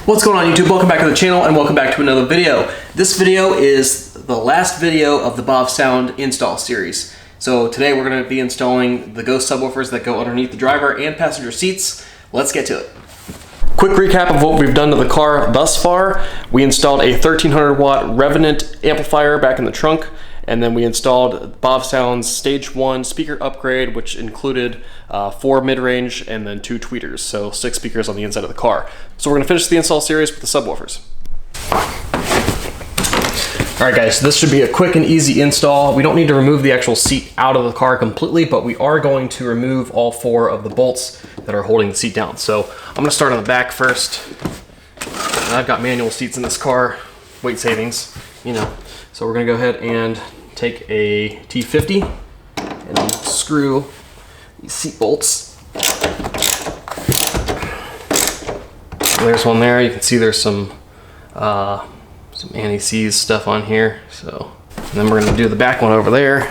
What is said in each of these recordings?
What's going on YouTube? Welcome back to the channel and welcome back to another video. This video is the last video of the BavSound install series. So today we're going to be installing the Ghost subwoofers that go underneath the driver and passenger seats. Let's get to it. Quick recap of what we've done to the car thus far. We installed a 1300 watt Revenant Amplifier back in the trunk, and then we installed BavSound's Stage 1 speaker upgrade, which included 4 mid-range and then 2 tweeters, so 6 speakers on the inside of the car. So we're gonna finish the install series with the subwoofers. All right guys, this should be a quick and easy install. We don't need to remove the actual seat out of the car completely, but we are going to remove all 4 of the bolts that are holding the seat down. So I'm gonna start on the back first. And I've got manual seats in this car, weight savings, you know. So we're gonna go ahead and take a T50 and screw these seat bolts. There's one there. You can see there's some anti-seize stuff on here. So, and then we're gonna do the back one over there.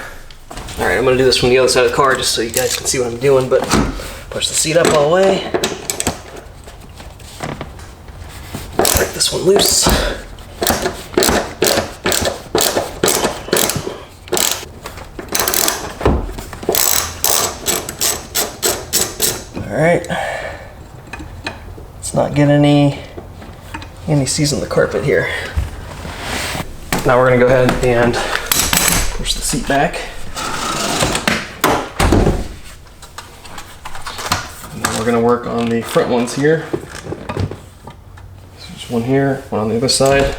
All right, I'm gonna do this from the other side of the car just so you guys can see what I'm doing, but push the seat up all the way. Break this one loose. All right, let's not get any seize on the carpet here. Now we're gonna go ahead and push the seat back. And then we're gonna work on the front ones here. So there's one here, one on the other side.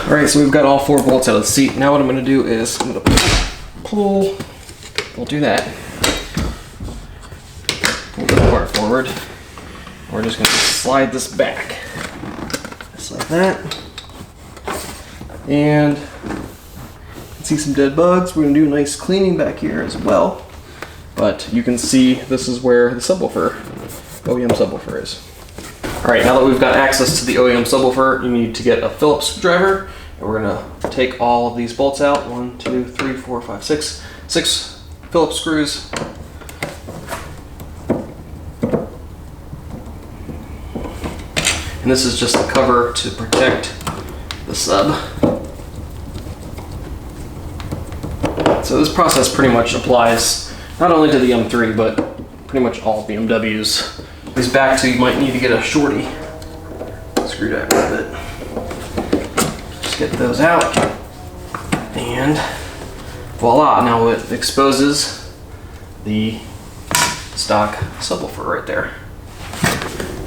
All right, so we've got all 4 bolts out of the seat. Now what I'm gonna do is I'm gonna pull, we'll do that. Pull the part forward. We're just gonna slide this back. Just like that. And you can see some dead bugs. We're gonna do a nice cleaning back here as well. But you can see this is where the subwoofer, OEM subwoofer is. All right, now that we've got access to the OEM subwoofer, you need to get a Phillips screwdriver, and we're gonna take all of these bolts out. 1, 2, 3, 4, 5, 6. 6 Phillips screws. And this is just the cover to protect the sub. So this process pretty much applies not only to the M3, but pretty much all BMWs. These back two, you might need to get a shorty screwdriver with it. Just get those out, and voila, now it exposes the stock subwoofer right there.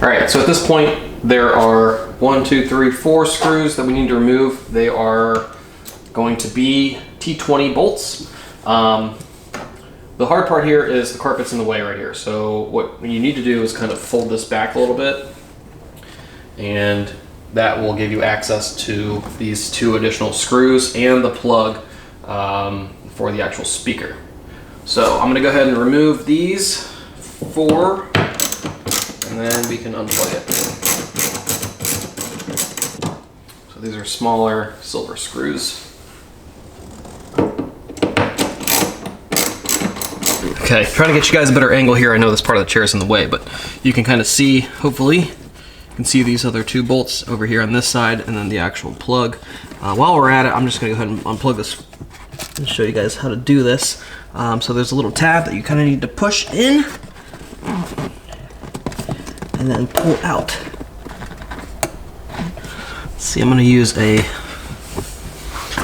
All right, so at this point, there are 1, 2, 3, 4 screws that we need to remove. They are going to be T20 bolts. The hard part here is the carpet's in the way right here. So what you need to do is kind of fold this back a little bit, and that will give you access to these 2 additional screws and the plug for the actual speaker. So I'm gonna go ahead and remove these 4, and then we can unplug it. So these are smaller silver screws. Okay, trying to get you guys a better angle here. I know this part of the chair is in the way, but you can kind of see, hopefully, you can see these other 2 bolts over here on this side, and then the actual plug. While we're at it, I'm just gonna go ahead and unplug this and show you guys how to do this. So there's a little tab that you kind of need to push in, and then pull out. Let's see, I'm gonna use a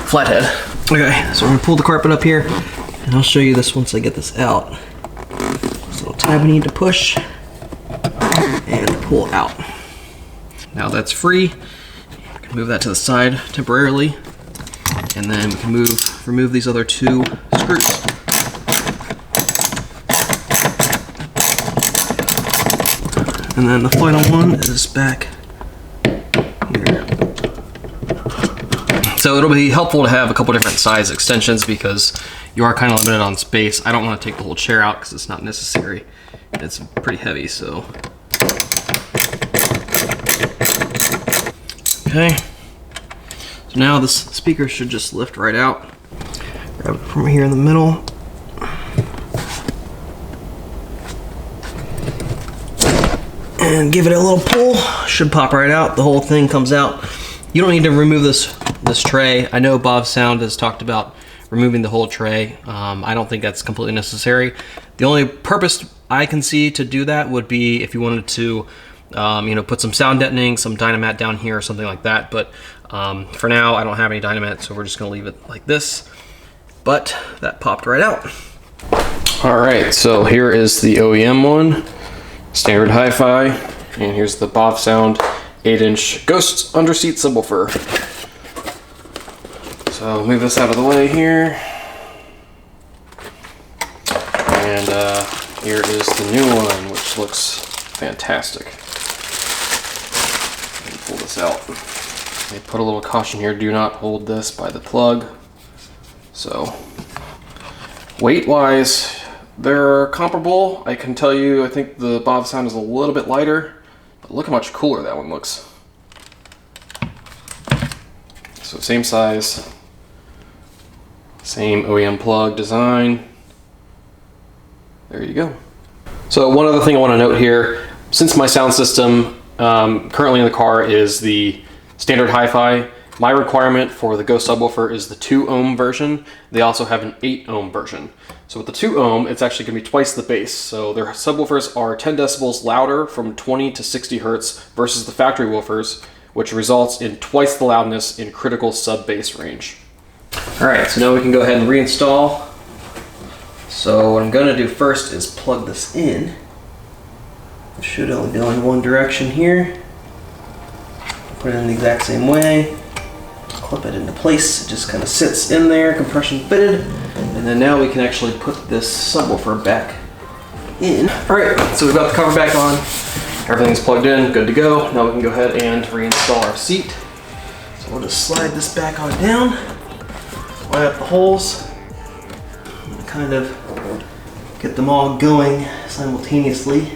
flathead. Okay, so I'm gonna pull the carpet up here, and I'll show you this once I get this out. This little tab we need to push and pull out. Now that's free. I can move that to the side temporarily, and then we can remove these other 2 screws. And then the final one is back here. So it'll be helpful to have a couple different size extensions because you are kind of limited on space. I don't want to take the whole chair out because it's not necessary. It's pretty heavy, so. Okay. So now this speaker should just lift right out. Grab it from here in the middle, and give it a little pull. Should pop right out. The whole thing comes out. You don't need to remove this tray. I know BavSound has talked about removing the whole tray. I don't think that's completely necessary. The only purpose I can see to do that would be if you wanted to you know, put some sound deadening, some Dynamat down here or something like that. But for now, I don't have any Dynamat, so we're just gonna leave it like this. But that popped right out. All right, so here is the OEM one, standard hi-fi, and here's the BavSound 8-inch Ghost underseat subwoofer. So move this out of the way here. And here is the new one, which looks fantastic. Let me pull this out. They put a little caution here, do not hold this by the plug. So, weight-wise, they're comparable. I can tell you, I think the BavSound is a little bit lighter, but look how much cooler that one looks. So same size, same OEM plug design. There you go. So one other thing I want to note here, since my sound system currently in the car is the standard hi-fi, my requirement for the Ghost subwoofer is the 2 ohm version. They also have an 8 ohm version. So with the 2 ohm, it's actually going to be twice the bass. So their subwoofers are 10 decibels louder from 20 to 60 hertz versus the factory woofers, which results in twice the loudness in critical sub-bass range. All right, so now we can go ahead and reinstall. So what I'm going to do first is plug this in. It should only go in one direction here. Put it in the exact same way. Clip it into place. It just kind of sits in there, compression fitted. And then now we can actually put this subwoofer back in. All right, so we've got the cover back on. Everything's plugged in, good to go. Now we can go ahead and reinstall our seat. So we'll just slide this back on down, line up the holes, and kind of get them all going simultaneously.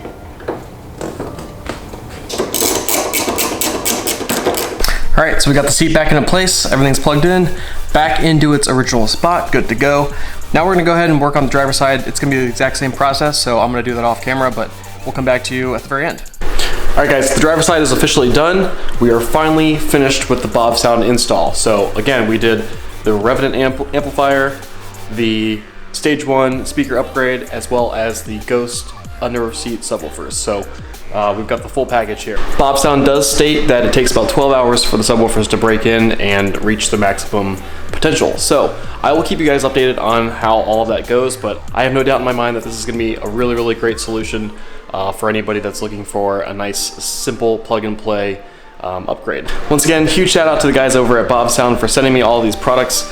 All right, so we got the seat back into place. Everything's plugged in, back into its original spot, good to go. Now we're gonna go ahead and work on the driver's side. It's gonna be the exact same process, so I'm gonna do that off camera, but we'll come back to you at the very end. All right guys, the driver's side is officially done. We are finally finished with the BavSound install. So again, we did the Revenant Amplifier, the Stage 1 speaker upgrade, as well as the Ghost under seat subwoofers. So we've got the full package here. BavSound does state that it takes about 12 hours for the subwoofers to break in and reach the maximum potential. So I will keep you guys updated on how all of that goes, but I have no doubt in my mind that this is gonna be a really, really great solution for anybody that's looking for a nice, simple plug and play upgrade. Once again, huge shout out to the guys over at BavSound for sending me all of these products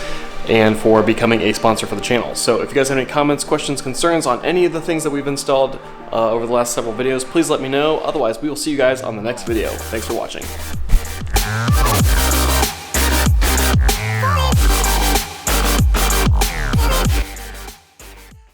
and for becoming a sponsor for the channel. So if you guys have any comments, questions, concerns on any of the things that we've installed over the last several videos, please let me know. Otherwise, we will see you guys on the next video. Thanks for watching.